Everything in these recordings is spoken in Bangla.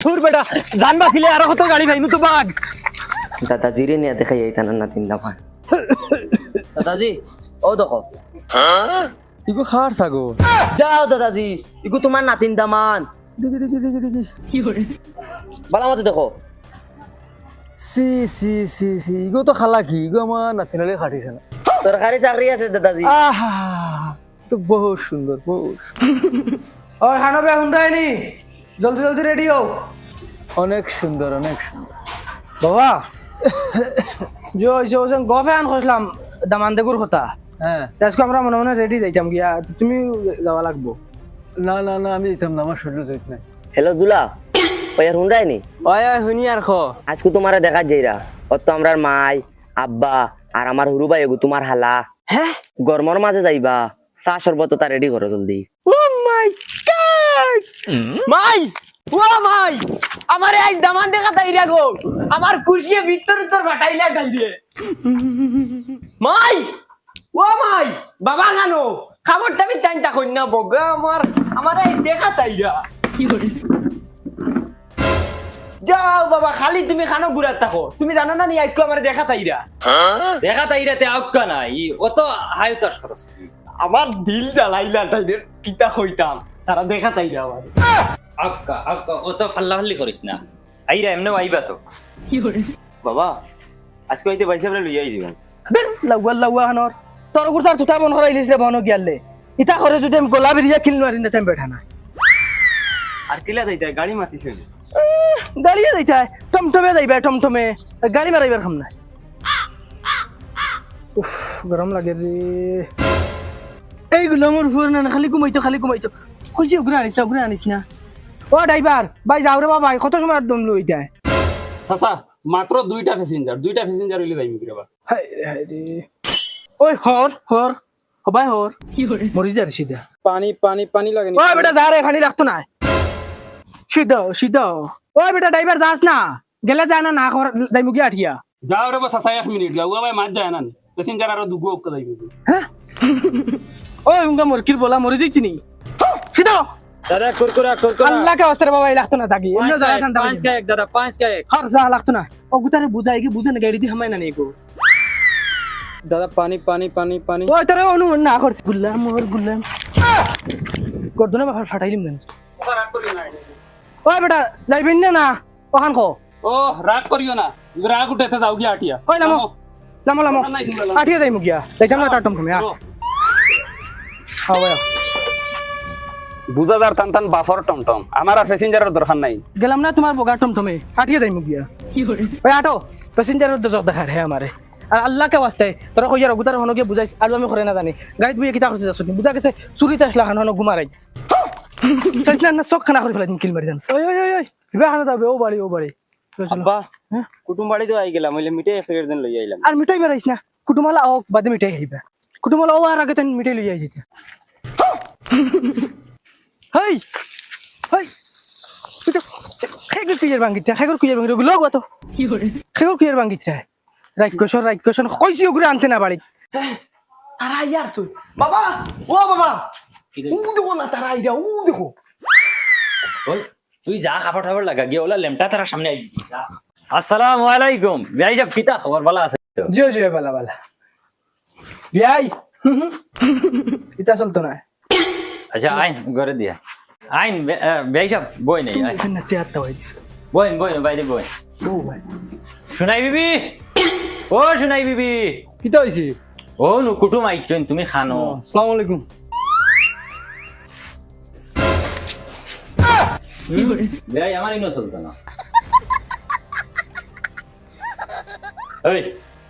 তোর বেটা জান বাঁচিলে আর কত গাড়ি ভাইনু তো বাঘ দাদাজি রে নিয়ে দেখাই এই তানার নাতিন দামান দাদাজি ও দেখো ইগো খার সাগো যাও দাদাজি ইগো তোমার নাতিন দামান দেখি দেখি দেখি দেখি বালা মতো দেখো সি সি সি সি ইগো তো খালা কি ইগো আমার নাতিনালে খাটিছে না সরকারি চাকরি আছে দাদাজি আহা তো বহুত সুন্দর বহুত और खाना पे हुंदा है नहीं जल्दी जल्दी रेडी हो অনেক সুন্দর অনেক সুন্দর बाबा जो जो गफे आन खोसलाम दामानदेगुर কথা হ্যাঁ আজকে আমরা মনে মনে রেডি যাইতাম গিয়া তুমি যাওয়া লাগবো না না না আমি যেতাম না আমার শরীর যাইত নাই হ্যালো দুলা ওয়ার হুন্ডাই নি ওই শুনি আর খ আজকে তোমারে দেখা যাইরা অত আমরার মাই আব্বা আর আমার হুরু ভাই এগো তোমার হালা হ্যাঁ গরমর মাঝে যাইবা চা শরবত তা রেডি করো জলদি ও মাই গড মাই ও মাই আমারে আজ দামান দেখা তাইরা গো আমার কুশিয়ে ভিতর ভিতর ফাটাইলা ডাইরে মাই ও মাই বাবা গানো খাবারটা আমি টাইনটা কই না বগা আমার এই দেখা তাইরা কি করে যাও বাবা খালি তুমি খানো ঘুরাত থাকো তুমি জানো না নি আজকে আমার দেখা তাইরা দেখা তাইরাতে আউকা নাই ও তো হায়তাস খরচ আমার দিল জ্বালাইলা টাইরের কিতা হইতাম তারা দেখা তাইরা আমার আউকা আউকা ও তো ফাল্লা ফাল্লি করিস না আইরা এমনে আইবা তো বাবা আজকে হইতে পয়সা বলে লইয়া যাবেন বের লাউয়া হানর তোর গুরতার তুতা মন করাইলিস রে বনো গিয়ালে ইতা করে যদি আমি গোলাপি রিয়া কিল মারি না তেম বেঠা না আর কিলা যাইতা গাড়ি মাতিছে গাড়িয়ে যাইতা টমটমে যাইবা টমটমে গাড়ি মারাইবার খাম না উফ গরম লাগে রে এইগুলো আমার ফুর না খালি ঘুমাইতো কইছি উগরা আনিস না ও ড্রাইভার ভাই যাও রে বাবা কত সময় আর দম লই যায় চাচা মাত্র দুইটা প্যাসেঞ্জার হইলে যাইমি কিবা হাই হাই রে ওই হর হবাই হর মরি যা রে সিধা পানি পানি পানি লাগে ওই বেটা যা রে পানি লাগতো না সিধা ওই বেটা ড্রাইভার যাস না গেলে যায় না যাই মুগি আঠিয়া যাও রে চাচা 1 মিনিট যাও ভাই মাছ যায় না প্যাসেঞ্জার আর দুগো ওকে যাইবি হ্যাঁ ওই উনকা মরকির বলা মরি যাইতি নি সিধা দাদা কুরকুরা আল্লাহ কে ওস্তারে বাবা লাগতো না থাকি এমনি যায় ঠান্ডা 5 का 1 दादा 5 का 1 হর যা লাগতো না ও গুতারে বুঝাই কি বুঝে না গাড়ি দি হামাই না নেগো দাদা পানি পানি পানি পানি ওই তোরে অনু না করছি গুল্লাম করদো না বাবা ফাটাইলিম না ওই বেটা যাইবেন না ওখান কো ও রাগ করিও না রাগ উঠেতে যাও গিয়া আটিয়া ওই লামো আঠিয়া যাই মুগিয়া যাইতাম না তার টমটমে হ্যাঁ বুঝাদার টান বাফর টমটম আমার আর প্যাসেঞ্জারের দরকার নাই গেলাম না তোমার বগা টমটমে আঠিয়া যাই মুগিয়া ওই আটো প্যাসেঞ্জারের দজক দেখা হে আমারে আর আল্লাহ কে ওয়াস্তে তোরা কইয়া রগুতার হনকে বুঝাইছ আর আমি করে না জানি গাড়িত বুইয়া কিতা করছিস আসুন বুঝা গেছে চুরিতে আসলা খান হন ঘুমারাই সাইছনা না চক খানা করে ফেলাই কিল মারি জানছ ওই বিবা খানা যাবে ও বাড়ি আব্বা কুটুম বাড়ি তো আই গেলাম হইলে মিঠাই ফের দিন লইয়া আইলাম আর মিঠাই মারাইছ না কুটুমালা ও বাদে মিঠাই খাইবা কুটুমালা ও আর আগে তেন মিঠাই লইয়া আইছিস হেই তুই খেগর কুইয়ের বাঙ্গিটা লগ তো খেগর কুইয়ের বাঙ্গিটা রাইকশন কইছি ওগুলো আনতে না বাড়ি তারা ইয়ার তুই বাবা ও বাবা দেখো না তারা আইডা দেখো ওই তুই যা খাবার লাগা গিয়ে ওলা লেমটা তার সামনে আই আসসালামু আলাইকুম ভাই সাহেব কিতা খবর ভালো আছে তো জি বালা বিয়াই ইতা চলতো না আচ্ছা আইন ঘরে দিয়া আইন ভাই সাহেব বই নেই আইন এখানে তিয়ারটা হইছে বই বাইরে বই ও ভাই শুনাই বিবি ও শুনাই বিবি কিতা হইছে ও নু কুটুম আইছেন তুমি খানো আসসালামু আলাইকুম ভাই আমার ইনো চলতো না এই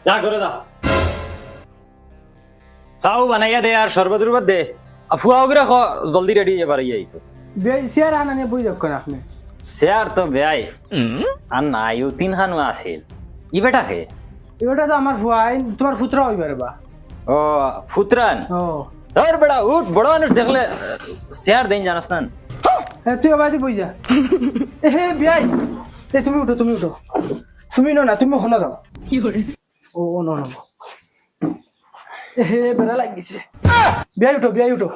যা করে যা চাও বানাইয়া দে আর শরবত রুবত দে ফুয়া ওগরে জলদি রেডি এবার ইয়ে তো বিয়াই সিয়ার আনানে বই যাক করে আপনি শেয়ার তো বেয়াই আর না ইউ তিন খানু আছিল ই বেটা খে এটা তো আমার ফুয়াই তোমার ফুতরা হইবার বা ও ফুতরান ও ধর বেটা উঠ বড় মানুষ দেখলে শেয়ার দেন জানাস না তুই বাড়ি বই যা হে বিয়াই তুমি উঠো তুমি না তুমি হনা যাও কি করে ও না হে বেড়া লাগিছে বিয়াই উঠো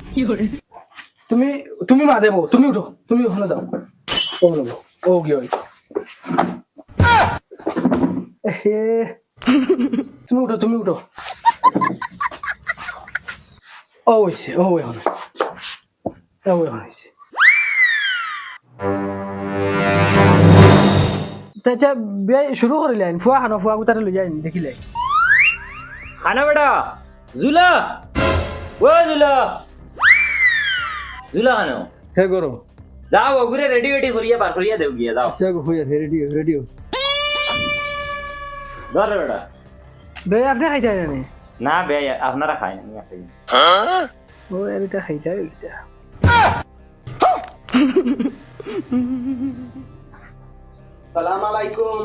কি করে তুমি মাঝে বউ তুমি উঠো তুমি হনা যাও ও ও গিয়ে ওই তুমি উঠো তুমি উঠো ও হয়েছে ও এখন হয়েছে আচ্ছা বিয়ে শুরু করিলেন ফুয়া খানো ফুয়া গুতারে লই যাই দেখিলে খানা বেটা জুলা ও জুলা জুলা খানো হে করো যাও ওগুরে রেডি রেডি করিয়া বার করিয়া দেও গিয়া যাও আচ্ছা হইয়া রেডিও রেডিও ধর বেটা বে আপনি খাইতে না না বে আপনারা খাই না আমি খাই না। ও এরিটা খাইতে এইটা সালাম আলাইকুম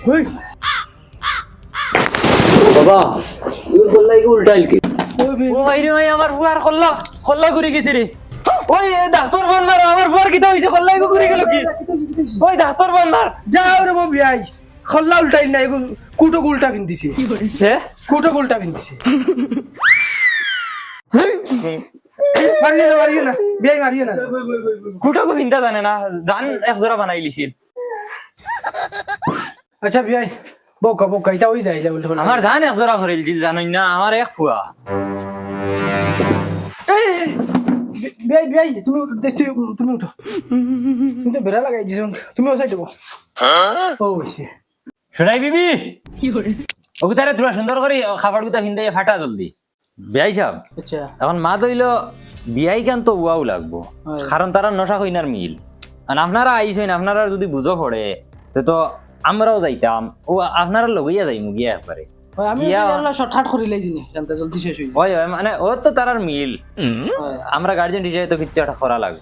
ওই বাবা তুই বললাই কি উল্টাইল কি ও ভাই রে ভাই আমার ফুয়ার খল্লা ঘুরে গেছে রে ওই ডাক্তার ফোন মারো আমার ফুয়ার কিটা হইছে খল্লাই ঘুরে গেল কি ওই ডাক্তার ফোন মার যাও রে বাবু বিয়াই খল্লা উল্টাই নাই কুটো উল্টা পিন্দিছে হে কুটো উল্টা পিন্দিছে মারিও না বিয়াই মারিও না কুটাকো ভিন্দা জানে না জান এক জোড়া বানাই লিছিল আচ্ছা বিয়াই বকা এটা হই যায় উল্টা আমার জান এক জোড়া ভরেল জিল জানোই না আমার এক ফুয়া বিয়াই তুমি দেখছো তুমি উঠো তুমি তো বেড়া লাগাই দিছো তুমি ওসাই দেবো ও হইছে শোনাই বিবি ওকে তারে তোরা সুন্দর করে খাবার গুতা ভিন্দাই ফাটা জলদি বিয়াই সাহেব আচ্ছা এখন মা দইল বিয়াই কেন তো উয়াও লাগবো হয়। কারণ তারা নশা কইনার মিল আর আপনারা আইসেন আপনারা যদি বুঝো পড়ে তো আমরাও যাইতাম ও আপনারা লগইয়া যাইমু গিয়া একবারে আমি শর্টকাট করিলাই জিনিস জানতে জলদি শেষ হই হয় হয় মানে ও তো তারার মিল আমরা গার্জেন হিসেবে তো কিচ্ছু একটা করা লাগবে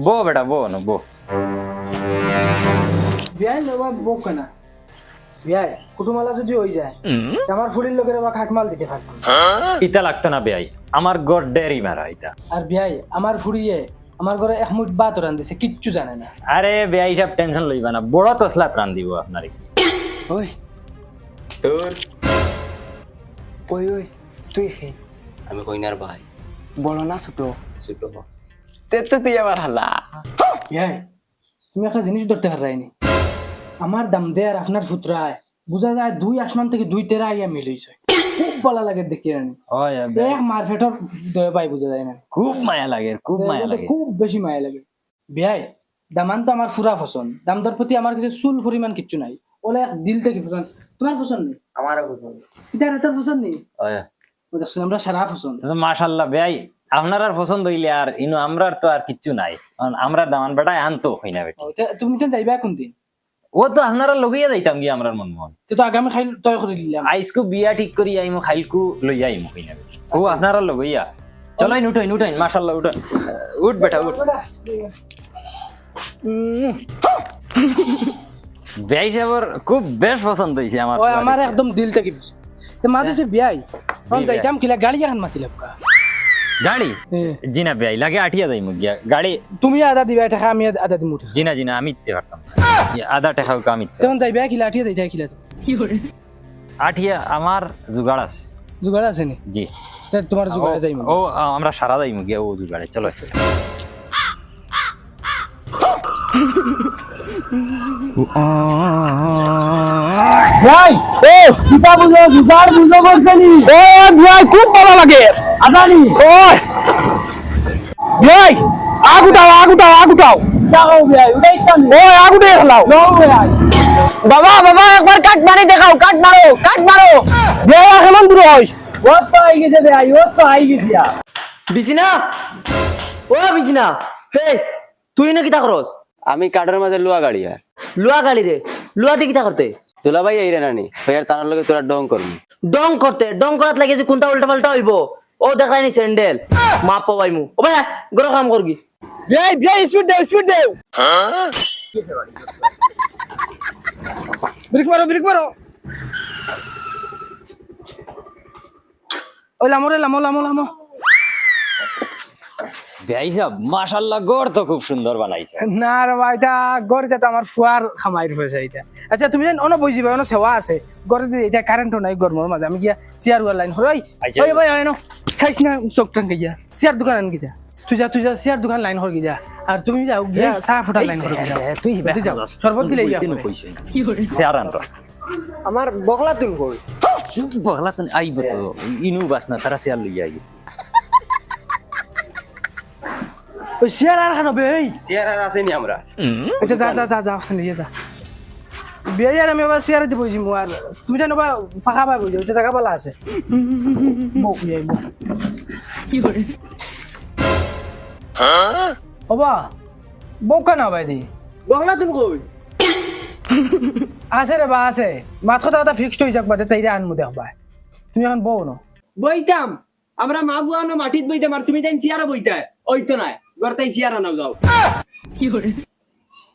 বো বেটা বো না বো বিয়াই নেবা বক না বিয়াই কুটুমালা যদি হই যায় আমার ফুলির লোকের বা খাটমাল দিতে পারতাম ইটা লাগতো না বেয়াই আমার গড় ডেরি মারা ইটা আর বিয়াই আমার ফুরিয়ে আমার ঘরে এক মুঠ ভাত রান দিছে কিচ্ছু জানে না আরে বেয়াই সব টেনশন লইবা না বড় তসলা প্রাণ দিব আপনার ওই তোর ওই তুই খে আমি কইনার ভাই বড় না ছোট ছোট তে তো তুই আবার হালা বিয়াই তুমি একটা জিনিস ধরতে পারাইনি আমার দাম দে আর আপনার ফুতরায় বুঝা যায় দুই আসমান থেকে দুই তেরা আইয়া মিলইছে খুব ভালো লাগে দেখি আনি এক মারফেটর দয় পাই বুঝা যায় না খুব মায়া লাগে খুব মায়া লাগে খুব বেশি মায়া লাগে বিয়াই দামান তো আমার ফুরা পছন্দ দাম দর প্রতি আমার কাছে চুল পরিমাণ কিচ্ছু নাই ওলা এক দিল থেকে পছন্দ তোমার পছন্দ নেই আমারও পছন্দ ইতার এত পছন্দ নেই ও দেখছেন আমরা সারা পছন্দ মাশাআল্লাহ বেয়াই আপনার আর পছন্দ হইলে আর ইনো আমরার তো আর কিচ্ছু নাই কারণ আমরা দামান বেটায় আনতো হই না বেটি তুমি তো যাইবা কোন দিন ও তো আপনারা লগইয়া যাইতাম গিয়ে আমরার মন তো আগামী খাইল তয় করে দিলাম আইসকু বিয়া ঠিক করি আইমু খাইলকু লইয়া আইমু হই না বেটি ও আপনারা লগইয়া চলাই উঠাইন উঠাইন মাশাআল্লাহ উঠ উঠ বেটা উঠ বেয়াই সাহেবের খুব বেশ পছন্দ হইছে আমার ওই আমার একদম দিল থেকে তো মাঝে যে বিয়াই কোন যাইতাম কিলা গাড়ি এখন মাতিলাম কা গাড়ি জিনা বেয়াই লাগে আঠিয়া যাইমু গিয়া গাড়ি তুমি আদা দিবা টাকা আমি আদা দিমু জিনা আমি ইতে পারতাম আধা টাকা আমি তখন যাইবা কিলা আঠিয়া যাইতা কিলা তো কি করে আঠিয়া আমার জুগাড় আছে জুগাড় আছে নি জি তোমার জুগাড়ে যাইমু ও আমরা সারা যাইমু গিয়া ও জুগাড়ে চলো ভাই ও কিতা বুঝো জুগাড় বুঝো করছনি ও ভাই খুব ভালো লাগে আদানি ওই ভাই আগুটাও যাও ভাই উঠাইতাম ওই আগুটে খেলাও নাও ভাই বাবা একবার কাট মারি দেখাও কাট মারো ভাই কেমন দূর হয় ও তো আই গেছে ভাই ও তো আই গেছে বিছিনা ও বিছিনা হে তুই না কিতা করস আমি কাঠের মাঝে লুয়া গাড়ি আর লুয়া গালি রে লুয়া দিয়ে কিতা করতে তোলা ভাই এই রে নানি ভাইয়ার তানার লগে তোরা ডং করবি ডং করাত লাগে যে কোনটা উল্টা পাল্টা হইব ও দেখাই নি স্যান্ডেল মা পাবাইমু ও ভাই গরো কাম করগি ভাই স্পিড দেও ব্রেক মারো ওই লামো বেয়াই সাহেব মাশাআল্লাহ গড় তো খুব সুন্দর বানাইছে না রে ভাই এটা গড়িতে তো আমার ফুয়ার খামাইর হয়েছে এটা আচ্ছা তুমি জান অন বুঝিবা অন সেবা আছে গড়িতে এটা কারেন্টও নাই গরমের মাঝে আমি গিয়া চেয়ার ওয়ার লাইন হই আচ্ছা। ওই ভাই আইনো খাইছ না চোখ টান গিয়া চেয়ার দোকান আন গিয়া তুই যা চেয়ার দোকান লাইন করবি যা আর তুমি যাও গিয়া চা ফুটার লাইন করবি তুই যাও শরবত গিলে যা চেয়ার আন আমার বকলা তুল কই চুপ বগলা তো আইব তো ইনু বাস না তারা চেয়ার লইয়া আইব ওই চেয়ার আর খানো বে চেয়ার আর আছে নি আমরা আচ্ছা যা শুনি যা বিয়ে আর আমি আবার চেয়ারে দিব মু আর তুমি জানো বা ফাঁকা পাই বুঝো এটা জায়গা পালা আছে বউ বিয়ে বউ ওবা বউ কেন ভাই দি বকলা তুল কই আছে রে বা আছে মাত কথা ফিক্সড হয়ে যাক বাদে তাইরে আনমু দেখবা তুমি এখন বউ ন বইতাম আমরা মা বুয়া না মাটিত বইতাম আর তুমি তাই চেয়ারে বইতা ওই তো নাই গরতাই চেয়ার আনাও যাও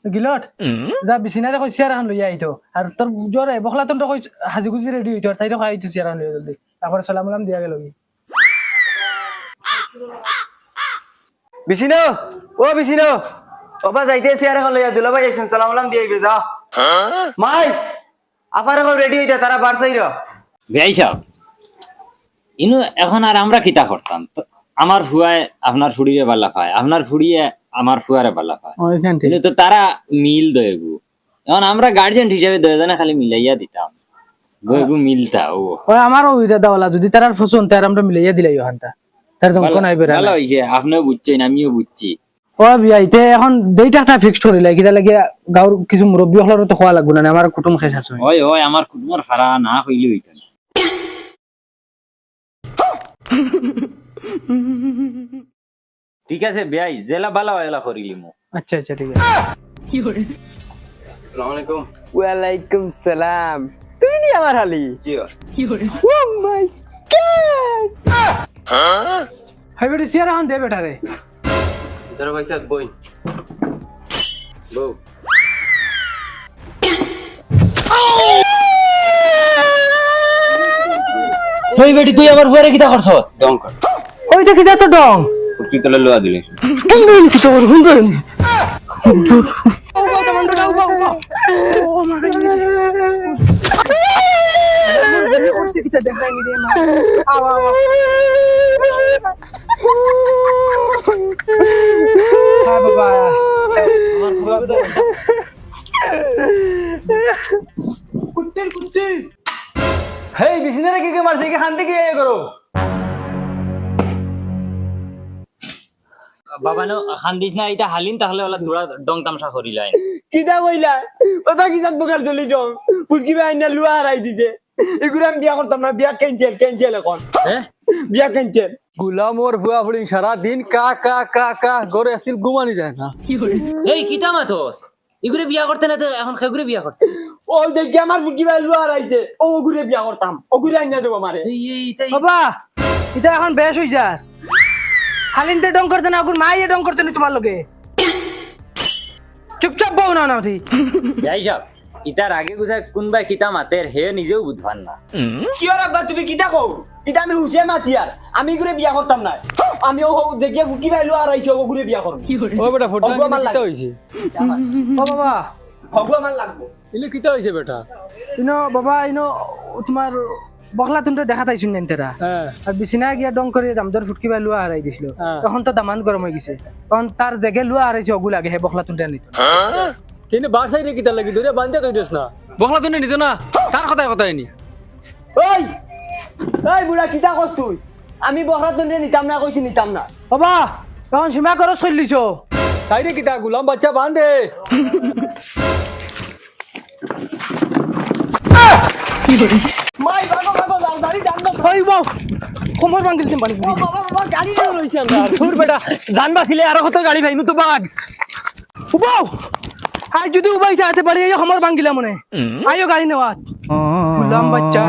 গিলত যা বিছিনারে কই চেয়ার এখন লই আইতো আর তোর জরে বখলা তোর কই হাজি গুজি রেডি হইতো আর তাইরে কই আইতো চেয়ার আন লই জলদি তারপরে সালাম আলাম দিয়া গেল বিছিনো ও বিছিনো ওবা যাইতে চেয়ার এখন লইয়া দুলাভাই আইছেন সালাম আলাম দিয়ে আইবে যা মাই আপার এখন রেডি হইতা তারা বারসাইর ভাই সাহেব ইনু এখন আর আমরা কিতা করতাম আমার ফুয়ায় আপনার ফুড়িয়ে বাল্লা খায় আপনার ফুড়িয়ে আমার ফুয়ারে বাল্লা খায় ওইখান কিন্তু তো তারা মিল দয়েগু এখন আমরা গার্জিয়ান হিসেবে দুজনে খালি মিলাইয়া দিতাম গয়েগু মিলতা ও ওই আমারও ওইটা দাওলা যদি তার আর ফসন তার আমরা মিলাইয়া দিলাই ওখানটা তার যখন নাই বেরা ভালো হইছে আপনিও বুঝছেন আমিও বুঝছি ও বিয়াইতে এখন দুইটা একটা ফিক্সড করিলা কিটা লাগে গাঁর কিছু মুরব্বী হলারও তো খাওয়া লাগবে না আমার কুটুম শেষ আছে ওই ওই আমার কুটুমের ফাড়া না হইলে হইতো না ঠিক আছে ভাই জেলা ভালো এলা করিলি মু আচ্ছা ঠিক আছে আসসালামু আলাইকুম ওয়ালাইকুম সালাম তুই নি আমার হালি কি ও মাই গড হাই বেটি চেয়ার এখন দে বেটা রে তোর পয়সা বই বউ ওই বেটি তুই আমার ফুয়ারে কিতা করছ ডং কর ওই তো কি যা তো ডং ফুটকি তলে লোয়া দিলে কেন কি তো হুন হেই বিছিনারে কি কে মারছে কি খান্তি কি এ করো বাবা নো খান্দিস না এটা হালিন তাহলে ওলা দৌড়া ডং তামসা করিলাই কিটা কইলা ওটা কি জাত বকার চলি ডং ফুটকি ভাই না লুয়া হারাই দিছে এগুলো আমি বিয়া করতাম না বিয়া ক্যান্সেল এখন হ্যাঁ বিয়া ক্যান্সেল গুলাম ওর বুয়া ফুড়ি সারা দিন কা কা কা কা গরে একদিন ঘুমানি যায় না এই কিতা মাথোস ইগুরে বিয়া করতে না তো এখন খেগুরে বিয়া করতে ও দেখি আমার ফুটকি ভাই লুয়া হারাইছে ও ওগুরে বিয়া করতাম ওগুরে আইনা দেবো আমারে বাবা এটা এখন বেশ হই যা হালিনতে ডং করতে না ওগুর মাইয়ে ডং করতে নি তোমার লগে চুপচাপ বউ না তুই যাই সব ইতার আগে গুছায় কোনবাই কিতা মাতের হে নিজেও বুঝবান না কি আর আব্বা তুমি কিটা কও এটা আমি হুসে মাতি আর আমি এগুরে বিয়া করতাম না আমি ও দেখি ফুটকি ভাই লুয়া হারাইছে ওগুরে বিয়া করব ও বেটা ফটো অগো আমার কিতা হইছে ও বাবা হগো আমার লাগবো ইলে কিতা হইছে বেটা ইনো বাবা ইনো তোমার বকলা তুমটা দেখা তাইছুন নেন তেরা হ্যাঁ আর বিছিনা গিয়া ডং করে দামদার ফুটকি ভাই লুয়া হারাই দিছিল হ্যাঁ। তখন তো দামান গরম হয়ে গেছে তখন তার জায়গায় লুয়া হারাইছে ওগুলো আগে হে বকলা তুমটা নিত তিনি বারসাই রে কিতা লাগি ধরে বান্ধে কই দেস না বখলা তুই নিজ না তার কথাই নি ওই ওই বুড়া কিটা কস তুই আমি বকরা তুই নিতাম না কইছি নিতাম না বাবা তখন সীমা করো চলিছ সাইরে কিতা গুলাম বাচ্চা বান্ধে মাই বাগো বাগো দাঁড়ি দাঁড় ওই বাউ কোমর ভাঙিল দিম পানি পুরি বাবা গাড়ি নিয়ে রইছে আমরা ধুর বেটা জান বাঁচিলে আর কত গাড়ি ভাইনু তো বাঘ উবাও আই যদি উবাই যাতে পারি এই সমর ভাঙিলা মনে আইও গাড়ি নেওয়া গুলাম বাচ্চা